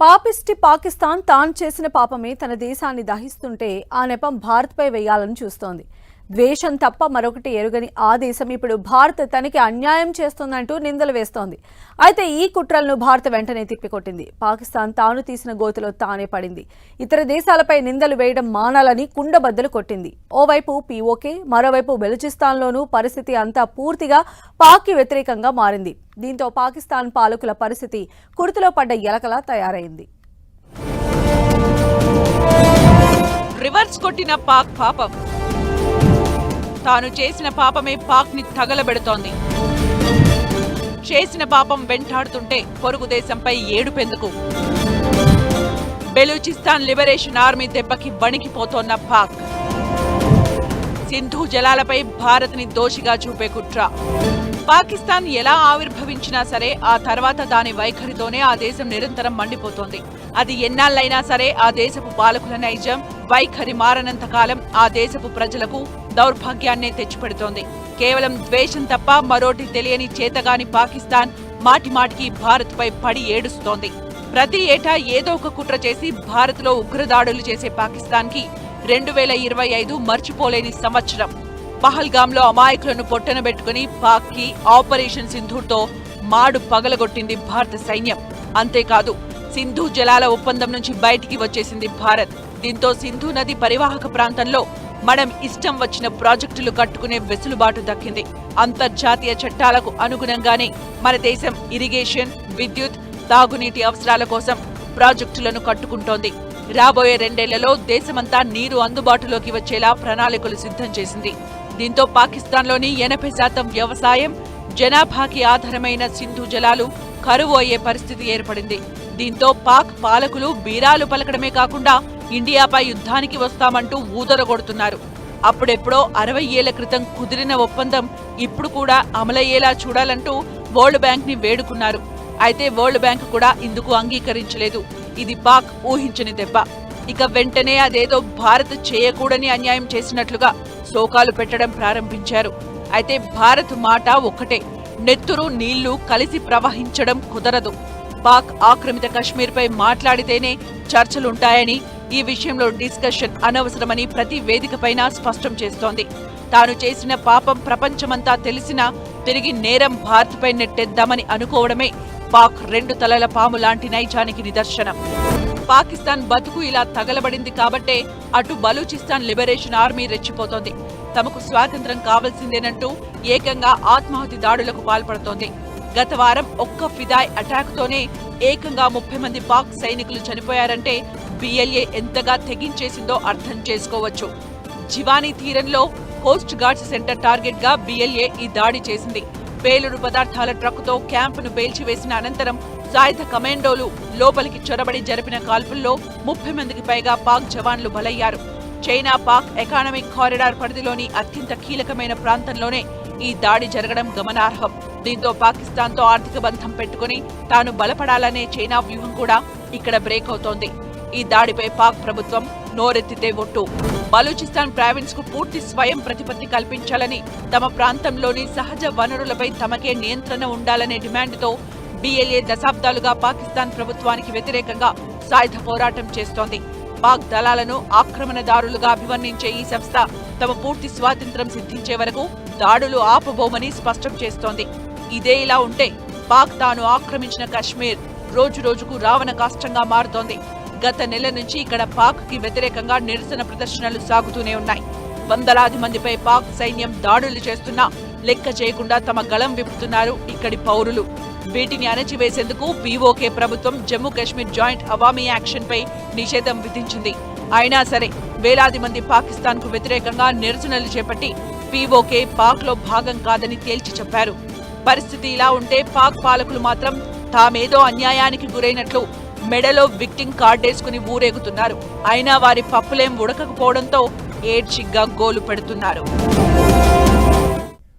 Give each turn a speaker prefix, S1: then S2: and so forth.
S1: పాపిస్టి పాకిస్తాన్ తాను చేసిన పాపమే తన దేశాన్ని దహిస్తుంటే ఆ నెపం భారత్పై వేయాలని చూస్తోంది. ద్వేషం తప్ప మరొకటి ఎరుగని ఆ దేశం ఇప్పుడు భారత్ తనకి అన్యాయం చేస్తోందంటూ నిందలు వేస్తోంది. అయితే ఈ కుట్రలను భారత్ వెంటనే తిప్పికొట్టింది. పాకిస్తాన్ తాను తీసిన గోతిలో తానే పడింది. ఇతర దేశాలపై నిందలు వేయడం మానాలని కుండబద్దలు కొట్టింది. ఓవైపు పీఓకే, మరోవైపు బెలూచిస్తాన్లోనూ పరిస్థితి అంతా పూర్తిగా పాక్కి వ్యతిరేకంగా మారింది. దీంతో పాకిస్తాన్ పాలకుల పరిస్థితి కుర్తులో పడ్డ ఎలకలా తయారైంది.
S2: రివర్స్ కొట్టిన పాక్ పాపం. తాను చేసిన పాపమే పాక్ ని తగలబెడుతోంది. చేసిన పాపం వెంటాడుతుంటే పొరుగు దేశంపై ఏడుపెందుకు? బెలూచిస్తాన్ లిబరేషన్ ఆర్మీ దెబ్బకి వణికిపోతోన్న పాక్. సింధు జలాలపై భారత్ ని దోషిగా చూపే కుట్ర. పాకిస్తాన్ ఎలా ఆవిర్భవించినా సరే ఆ తర్వాత దాని వైఖరితోనే ఆ దేశం నిరంతరం మండిపోతోంది. అది ఎన్నాళ్ళైనా సరే ఆ దేశపు పాలకుల నైజం వైఖరి మారనంత కాలం ఆ దేశపు ప్రజలకు దౌర్భాగ్యాన్నే తెచ్చిపెడుతోంది. కేవలం ద్వేషం తప్ప మరోటి తెలియని చేతగాని పాకిస్తాన్ మాటిమాటికి భారత్ పై పడి ఏడుస్తోంది. ప్రతి ఏటా ఏదో ఒక కుట్ర చేసి భారత్ లో ఉగ్రదాడులు చేసే పాకిస్తాన్ కి 2025 మర్చిపోలేని సంవత్సరం. పహల్గాంలో అమాయకులను పొట్టనబెట్టుకుని పాక్ కి ఆపరేషన్ సింధూర్తో మాడు పగలగొట్టింది భారత సైన్యం. అంతేకాదు సింధు జలాల ఒప్పందం నుంచి బయటికి వచ్చేసింది భారత్. దీంతో సింధు నది పరివాహక ప్రాంతంలో మనం ఇష్టం వచ్చిన ప్రాజెక్టులు కట్టుకునే వెసులుబాటు దక్కింది. అంతర్జాతీయ చట్టాలకు అనుగుణంగానే మన దేశం ఇరిగేషన్, విద్యుత్, తాగునీటి అవసరాల కోసం ప్రాజెక్టులను కట్టుకుంటోంది. రాబోయే 2 ఏళ్లలో దేశమంతా నీరు అందుబాటులోకి వచ్చేలా ప్రణాళికలు సిద్ధం చేసింది. దీంతో పాకిస్తాన్లోని 80% వ్యవసాయం, జనాభాకి ఆధారమైన సింధు జలాలు కరువు అయ్యే పరిస్థితి ఏర్పడింది. దీంతో పాక్ పాలకులు బీరాలు పలకడమే కాకుండా ఇండియాపై యుద్ధానికి వస్తామంటూ ఊదరగొడుతున్నారు. అప్పుడెప్పుడో 60 ఏళ్ల క్రితం కుదిరిన ఒప్పందం ఇప్పుడు కూడా అమలయ్యేలా చూడాలంటూ వరల్డ్ బ్యాంక్ ని వేడుకున్నారు. అయితే వరల్డ్ బ్యాంక్ కూడా ఇందుకు అంగీకరించలేదు. ఇది పాక్ ఊహించని దెబ్బ. ఇక వెంటనే అదేదో భారత్ చేయకూడని అన్యాయం చేసినట్లుగా శోకాలు పెట్టడం ప్రారంభించారు. అయితే భారత్ మాట ఒక్కటే, నెత్తురు నీళ్లు కలిసి ప్రవహించడం కుదరదు. పాక్ ఆక్రమిత కశ్మీర్పై మాట్లాడితేనే చర్చలుంటాయని, ఈ విషయంలో డిస్కషన్ అనవసరమని ప్రతి వేదికపైన స్పష్టం చేస్తోంది. తాను చేసిన పాపం ప్రపంచమంతా తెలిసినా తిరిగి నేరం భారత్పై నెట్టేద్దామని అనుకోవడమే పాక్ 2 తలల పాము లాంటి నైజానికి నిదర్శనం. పాకిస్తాన్ బతుకు ఇలా తగలబడింది కాబట్టే అటు బలూచిస్తాన్ లిబరేషన్ ఆర్మీ రెచ్చిపోతోంది. తమకు స్వాతంత్ర్యం కావాల్సిందేనంటూ ఏకంగా ఆత్మాహుతి దాడులకు పాల్పడుతోంది. గత వారం ఒక్క ఫిదాయ్ అటాక్ తోనే ఏకంగా 30 మంది పాక్ సైనికులు చనిపోయారంటే బిఎల్ఏ ఎంతగా తెగించేసిందో అర్థం చేసుకోవచ్చు. జివానీ తీరంలో కోస్ట్ గార్డ్స్ సెంటర్ టార్గెట్ గా బిఎల్ఏ ఈ దాడి చేసింది. పేలుడు పదార్థాల ట్రక్కుతో క్యాంపును పేల్చివేసిన అనంతరం సాయుధ కమాండోలు లోపలికి చొరబడి జరిపిన కాల్పుల్లో 30 మందికి పైగా పాక్ జవాన్లు బలయ్యారు. చైనా పాక్ ఎకానమిక్ కారిడార్ పరిధిలోని అత్యంత కీలకమైన ప్రాంతంలోనే ఈ దాడి జరగడం గమనార్హం. దీంతో పాకిస్తాన్తో ఆర్థిక బంధం పెట్టుకుని తాను బలపడాలనే చైనా వ్యూహం కూడా ఇక్కడ బ్రేక్ అవుతోంది. ఈ దాడిపై పాక్ ప్రభుత్వం నోరెత్తితే ఒట్టు. బలూచిస్తాన్ ప్రావిన్స్ కు పూర్తి స్వయం ప్రతిపత్తి కల్పించాలని, తమ ప్రాంతంలోని సహజ వనరులపై తమకే నియంత్రణ ఉండాలనే డిమాండ్తో బిఎల్ఏ దశాబ్దాలుగా పాకిస్తాన్ ప్రభుత్వానికి వ్యతిరేకంగా సాయుధ పోరాటం చేస్తోంది. పాక్ దళాలను ఆక్రమణదారులుగా అభివర్ణించే ఈ సంస్థ తమ పూర్తి స్వాతంత్ర్యం సిద్ధించే వరకు దాడులు ఆపబోమని స్పష్టం చేస్తోంది. ఇదే ఇలా ఉంటే పాక్ తాను ఆక్రమించిన కశ్మీర్ రోజురోజుకు రావణ కాష్టంగా మారుతోంది. గత నెల నుంచి ఇక్కడ పాక్ కి వ్యతిరేకంగా నిరసన ప్రదర్శనలు సాగుతూనే ఉన్నాయి. వందలాది మందిపై పాక్ సైన్యం దాడులు చేస్తున్నా లెక్క చేయకుండా తమ గళం విప్పుతున్నారు ఇక్కడి పౌరులు. వీటిని అణచివేసేందుకు పీఓకే ప్రభుత్వం జమ్మూ కాశ్మీర్ జాయింట్ అవామీ యాక్షన్ పై నిషేధం విధించింది. అయినా సరే వేలాది మంది పాకిస్తాన్ కు వ్యతిరేకంగా నిరసనలు చేపట్టి పీఓకే పాక్ లో భాగం కాదని తేల్చి చెప్పారు. పరిస్థితి ఇలా ఉంటే పాక్ పాలకులు మాత్రం తామేదో అన్యాయానికి గురైనట్లు మెడలో విక్టింగ్ కార్డేసుకుని ఊరేగుతున్నారు. అయినా వారి పప్పులేం ఉడకకపోవడంతో ఏడ్చిగ్గా గోలు పెడుతున్నారు.